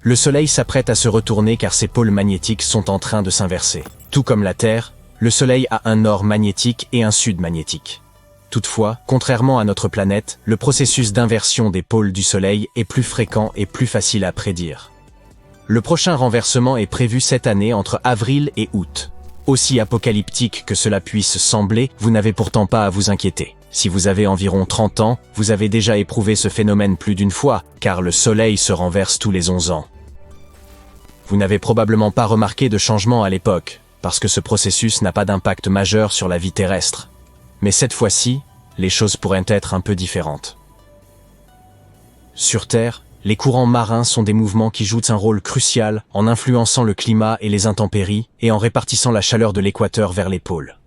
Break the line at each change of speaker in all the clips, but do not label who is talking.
Le Soleil s'apprête à se retourner car ses pôles magnétiques sont en train de s'inverser. Tout comme la Terre, le Soleil a un nord magnétique et un sud magnétique. Toutefois, contrairement à notre planète, le processus d'inversion des pôles du Soleil est plus fréquent et plus facile à prédire. Le prochain renversement est prévu cette année entre avril et août. Aussi apocalyptique que cela puisse sembler, vous n'avez pourtant pas à vous inquiéter. Si vous avez environ 30 ans, vous avez déjà éprouvé ce phénomène plus d'une fois, car le Soleil se renverse tous les 11 ans. Vous n'avez probablement pas remarqué de changement à l'époque, parce que ce processus n'a pas d'impact majeur sur la vie terrestre. Mais cette fois-ci, les choses pourraient être un peu différentes. Sur Terre, les courants marins sont des mouvements qui jouent un rôle crucial en influençant le climat et les intempéries et en répartissant la chaleur de l'équateur vers les pôles.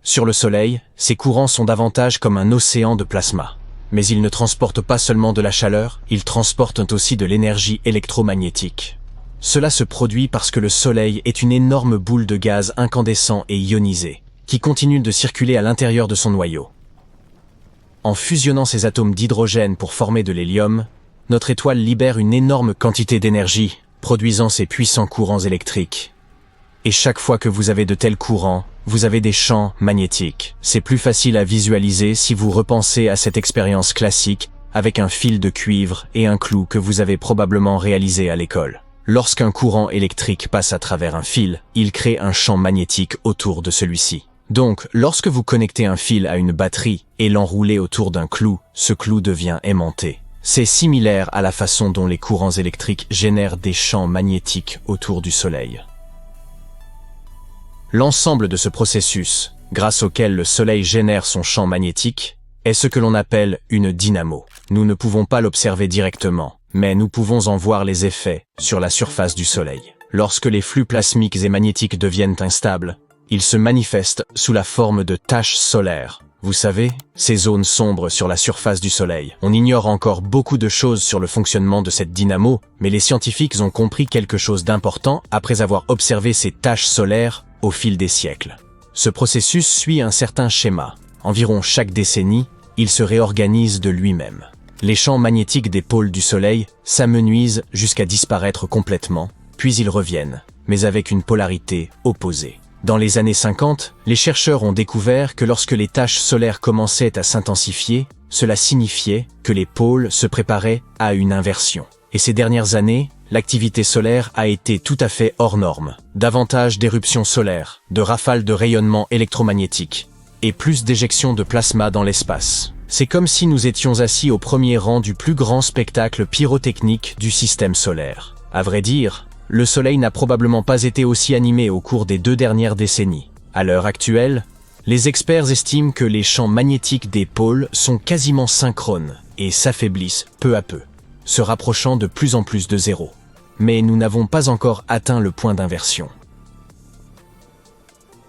Sur le Soleil, ces courants sont davantage comme un océan de plasma. Mais ils ne transportent pas seulement de la chaleur, ils transportent aussi de l'énergie électromagnétique. Cela se produit parce que le Soleil est une énorme boule de gaz incandescent et ionisé, qui continue de circuler à l'intérieur de son noyau. En fusionnant ces atomes d'hydrogène pour former de l'hélium, notre étoile libère une énorme quantité d'énergie, produisant ces puissants courants électriques. Et chaque fois que vous avez de tels courants, vous avez des champs magnétiques. C'est plus facile à visualiser si vous repensez à cette expérience classique avec un fil de cuivre et un clou que vous avez probablement réalisé à l'école. Lorsqu'un courant électrique passe à travers un fil, il crée un champ magnétique autour de celui-ci. Donc, lorsque vous connectez un fil à une batterie et l'enroulez autour d'un clou, ce clou devient aimanté. C'est similaire à la façon dont les courants électriques génèrent des champs magnétiques autour du Soleil. L'ensemble de ce processus, grâce auquel le Soleil génère son champ magnétique, est ce que l'on appelle une dynamo. Nous ne pouvons pas l'observer directement, mais nous pouvons en voir les effets sur la surface du Soleil. Lorsque les flux plasmiques et magnétiques deviennent instables, ils se manifestent sous la forme de taches solaires. Vous savez, ces zones sombres sur la surface du Soleil. On ignore encore beaucoup de choses sur le fonctionnement de cette dynamo, mais les scientifiques ont compris quelque chose d'important après avoir observé ces taches solaires au fil des siècles. Ce processus suit un certain schéma. Environ chaque décennie, il se réorganise de lui-même. Les champs magnétiques des pôles du Soleil s'amenuisent jusqu'à disparaître complètement, puis ils reviennent, mais avec une polarité opposée. Dans les années 50, les chercheurs ont découvert que lorsque les taches solaires commençaient à s'intensifier, cela signifiait que les pôles se préparaient à une inversion. Et ces dernières années, l'activité solaire a été tout à fait hors norme. Davantage d'éruptions solaires, de rafales de rayonnement électromagnétique, et plus d'éjections de plasma dans l'espace. C'est comme si nous étions assis au premier rang du plus grand spectacle pyrotechnique du système solaire. À vrai dire, le Soleil n'a probablement pas été aussi animé au cours des 2 dernières décennies. À l'heure actuelle, les experts estiment que les champs magnétiques des pôles sont quasiment synchrones et s'affaiblissent peu à peu, se rapprochant de plus en plus de zéro. Mais nous n'avons pas encore atteint le point d'inversion.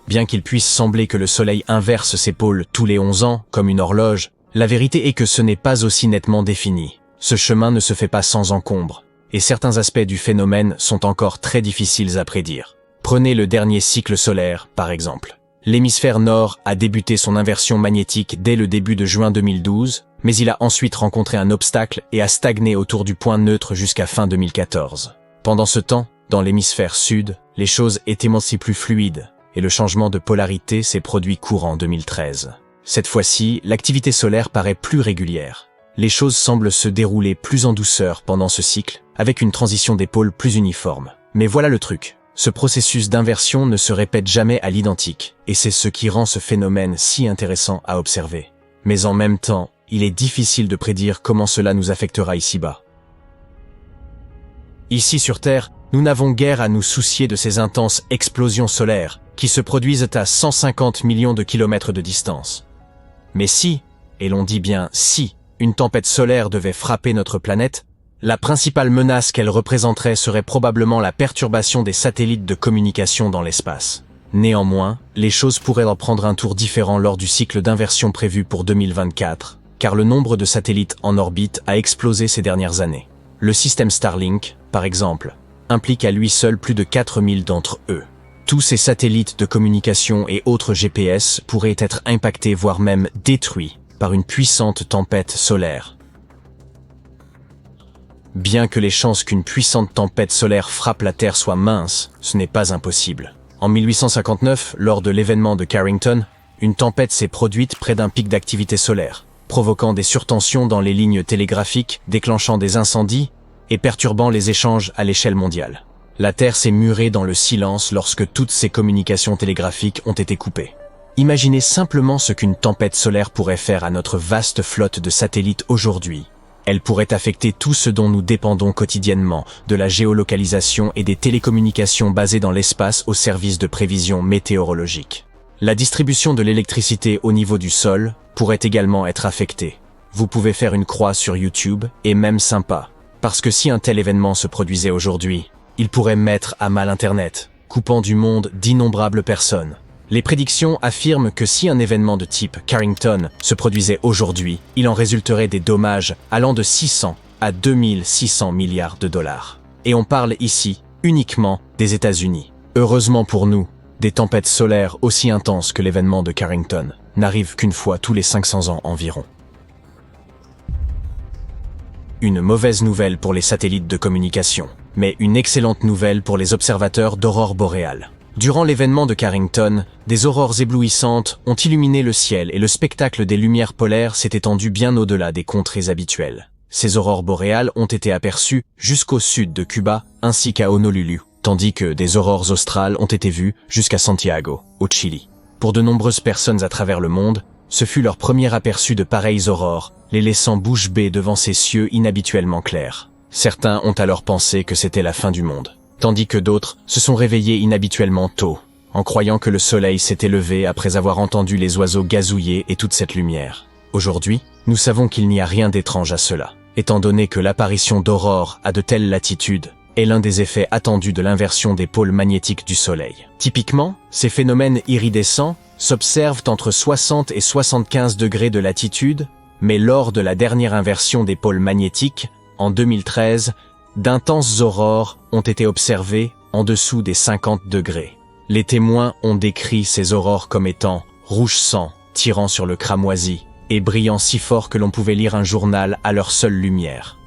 Bien qu'il puisse sembler que le Soleil inverse ses pôles tous les 11 ans, comme une horloge, la vérité est que ce n'est pas aussi nettement défini. Ce chemin ne se fait pas sans encombre, et certains aspects du phénomène sont encore très difficiles à prédire. Prenez le dernier cycle solaire, par exemple. L'hémisphère nord a débuté son inversion magnétique dès le début de juin 2012, mais il a ensuite rencontré un obstacle et a stagné autour du point neutre jusqu'à fin 2014. Pendant ce temps, dans l'hémisphère sud, les choses étaient aussi plus fluides, et le changement de polarité s'est produit courant 2013. Cette fois-ci, l'activité solaire paraît plus régulière. Les choses semblent se dérouler plus en douceur pendant ce cycle, avec une transition des pôles plus uniforme. Mais voilà le truc. Ce processus d'inversion ne se répète jamais à l'identique, et c'est ce qui rend ce phénomène si intéressant à observer. Mais en même temps, il est difficile de prédire comment cela nous affectera ici-bas. Ici sur Terre, nous n'avons guère à nous soucier de ces intenses explosions solaires qui se produisent à 150 millions de kilomètres de distance. Mais si, et l'on dit bien si, une tempête solaire devait frapper notre planète, la principale menace qu'elle représenterait serait probablement la perturbation des satellites de communication dans l'espace. Néanmoins, les choses pourraient en prendre un tour différent lors du cycle d'inversion prévu pour 2024, car le nombre de satellites en orbite a explosé ces dernières années. Le système Starlink, par exemple, implique à lui seul plus de 4000 d'entre eux. Tous ces satellites de communication et autres GPS pourraient être impactés voire même détruits par une puissante tempête solaire. Bien que les chances qu'une puissante tempête solaire frappe la Terre soient minces, ce n'est pas impossible. En 1859, lors de l'événement de Carrington, une tempête s'est produite près d'un pic d'activité solaire, provoquant des surtensions dans les lignes télégraphiques, déclenchant des incendies et perturbant les échanges à l'échelle mondiale. La Terre s'est murée dans le silence lorsque toutes ces communications télégraphiques ont été coupées. Imaginez simplement ce qu'une tempête solaire pourrait faire à notre vaste flotte de satellites aujourd'hui. Elle pourrait affecter tout ce dont nous dépendons quotidiennement, de la géolocalisation et des télécommunications basées dans l'espace au service de prévision météorologique. La distribution de l'électricité au niveau du sol pourrait également être affectée. Vous pouvez faire une croix sur YouTube, et même sympa, parce que si un tel événement se produisait aujourd'hui, il pourrait mettre à mal Internet, coupant du monde d'innombrables personnes. Les prédictions affirment que si un événement de type Carrington se produisait aujourd'hui, il en résulterait des dommages allant de 600 à 2600 milliards de dollars. Et on parle ici uniquement des États-Unis. Heureusement pour nous, des tempêtes solaires aussi intenses que l'événement de Carrington n'arrivent qu'une fois tous les 500 ans environ. Une mauvaise nouvelle pour les satellites de communication, mais une excellente nouvelle pour les observateurs d'aurores boréales. Durant l'événement de Carrington, des aurores éblouissantes ont illuminé le ciel et le spectacle des lumières polaires s'est étendu bien au-delà des contrées habituelles. Ces aurores boréales ont été aperçues jusqu'au sud de Cuba ainsi qu'à Honolulu, tandis que des aurores australes ont été vues jusqu'à Santiago, au Chili. Pour de nombreuses personnes à travers le monde, ce fut leur premier aperçu de pareilles aurores, les laissant bouche bée devant ces cieux inhabituellement clairs. Certains ont alors pensé que c'était la fin du monde, tandis que d'autres se sont réveillés inhabituellement tôt, en croyant que le soleil s'était levé après avoir entendu les oiseaux gazouiller et toute cette lumière. Aujourd'hui, nous savons qu'il n'y a rien d'étrange à cela, étant donné que l'apparition d'aurores à de telles latitudes est l'un des effets attendus de l'inversion des pôles magnétiques du soleil. Typiquement, ces phénomènes iridescents s'observent entre 60 et 75 degrés de latitude, mais lors de la dernière inversion des pôles magnétiques, en 2013, d'intenses aurores ont été observées en dessous des 50 degrés. Les témoins ont décrit ces aurores comme étant rouge sang, tirant sur le cramoisi, et brillant si fort que l'on pouvait lire un journal à leur seule lumière.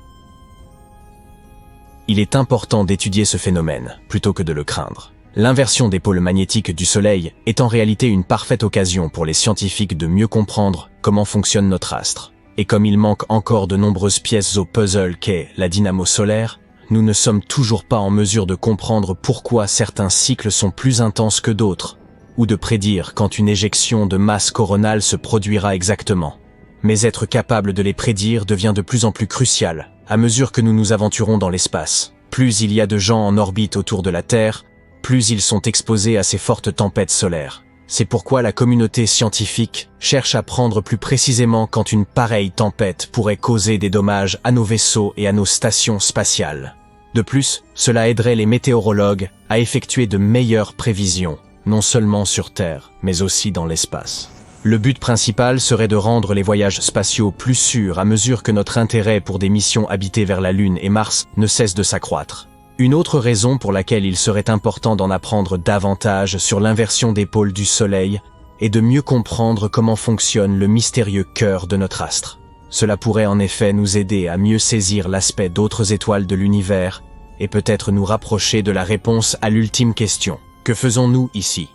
Il est important d'étudier ce phénomène, plutôt que de le craindre. L'inversion des pôles magnétiques du Soleil est en réalité une parfaite occasion pour les scientifiques de mieux comprendre comment fonctionne notre astre. Et comme il manque encore de nombreuses pièces au puzzle qu'est la dynamo solaire, nous ne sommes toujours pas en mesure de comprendre pourquoi certains cycles sont plus intenses que d'autres, ou de prédire quand une éjection de masse coronale se produira exactement. Mais être capable de les prédire devient de plus en plus crucial à mesure que nous nous aventurons dans l'espace. Plus il y a de gens en orbite autour de la Terre, plus ils sont exposés à ces fortes tempêtes solaires. C'est pourquoi la communauté scientifique cherche à prendre plus précisément quand une pareille tempête pourrait causer des dommages à nos vaisseaux et à nos stations spatiales. De plus, cela aiderait les météorologues à effectuer de meilleures prévisions, non seulement sur Terre, mais aussi dans l'espace. Le but principal serait de rendre les voyages spatiaux plus sûrs à mesure que notre intérêt pour des missions habitées vers la Lune et Mars ne cesse de s'accroître. Une autre raison pour laquelle il serait important d'en apprendre davantage sur l'inversion des pôles du Soleil est de mieux comprendre comment fonctionne le mystérieux cœur de notre astre. Cela pourrait en effet nous aider à mieux saisir l'aspect d'autres étoiles de l'univers et peut-être nous rapprocher de la réponse à l'ultime question. Que faisons-nous ici ?